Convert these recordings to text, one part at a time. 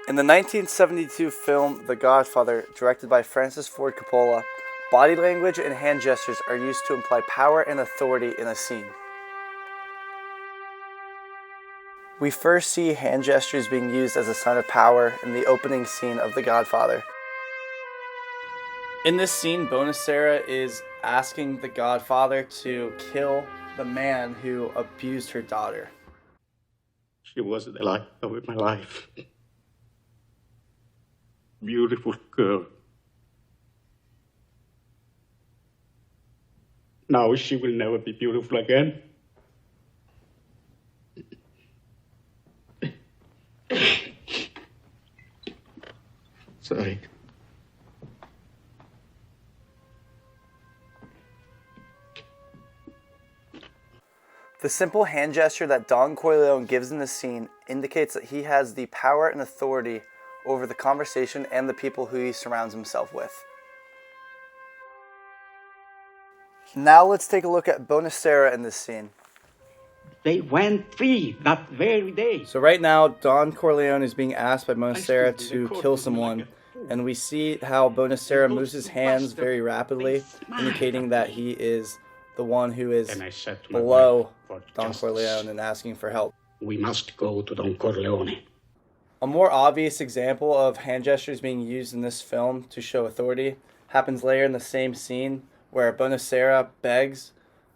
In the 1972 film The Godfather, directed by Francis Ford Coppola, body language and hand gestures are used to imply power and authority in a scene. We first see hand gestures being used as a sign of power in the opening scene of The Godfather. In this scene, Bonacera is asking the Godfather to kill the man who abused her daughter. She was the light of my life. Beautiful girl. Now she will never be beautiful again. Sorry. The simple hand gesture that Don Corleone gives in this scene indicates that he has the power and authority over the conversation and the people who he surrounds himself with. Now let's take a look at Bonacera in this scene. They went free that very day. So right now, Don Corleone is being asked by Bonacera to kill someone, and we see how Bonacera moves his hands very rapidly, indicating that he is the one who is below Don Corleone and asking for help. We must go to Don Corleone. A more obvious example of hand gestures being used in this film to show authority happens later in the same scene where Bonacera begs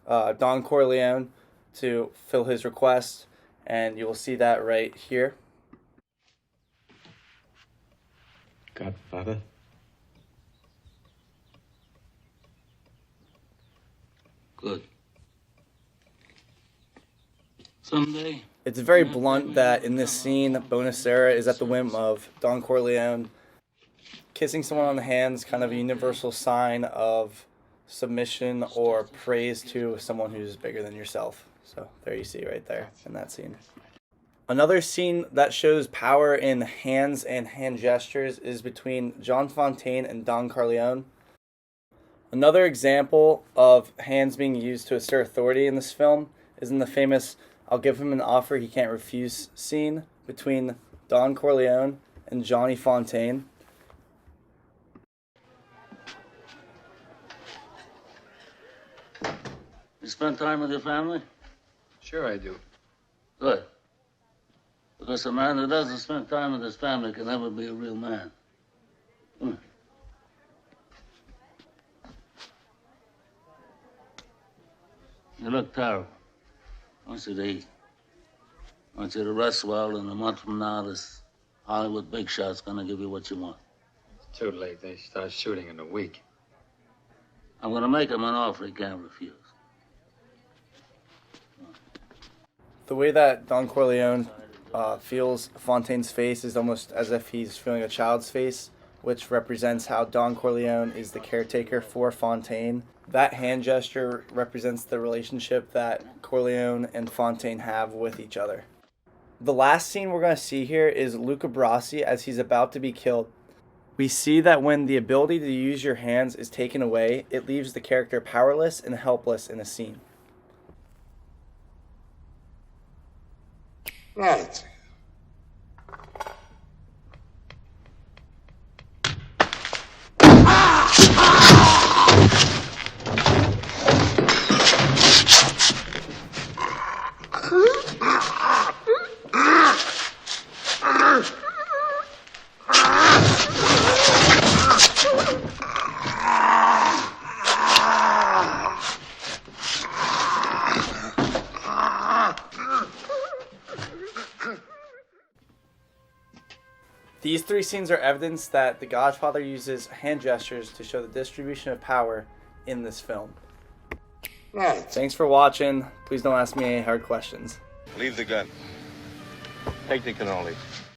Don Corleone to fill his request, and you will see that right here. Godfather. Good. Someday. It's very blunt that in this scene, Bonacera is at the whim of Don Corleone. Kissing someone on the hand is kind of a universal sign of submission or praise to someone who's bigger than yourself. So there you see right there in that scene. Another scene that shows power in hands and hand gestures is between John Fontaine and Don Corleone. Another example of hands being used to assert authority in this film is in the famous "I'll give him an offer he can't refuse" scene between Don Corleone and Johnny Fontaine. You spend time with your family? Sure I do. Good. Because a man who doesn't spend time with his family can never be a real man. Hmm. You look terrible. I want you to eat. I want you to rest well, and a month from now, this Hollywood big shot's gonna give you what you want. It's too late. They start shooting in a week. I'm gonna make him an offer he can't refuse. The way that Don Corleone feels Fontaine's face is almost as if he's feeling a child's face, which represents how Don Corleone is the caretaker for Fontaine. That hand gesture represents the relationship that Corleone and Fontaine have with each other. The last scene we're going to see here is Luca Brasi as he's about to be killed. We see that when the ability to use your hands is taken away, it leaves the character powerless and helpless in a scene. Right. These three scenes are evidence that The Godfather uses hand gestures to show the distribution of power in this film. Right. Thanks for watching. Please don't ask me any hard questions. Leave the gun. Take the cannoli.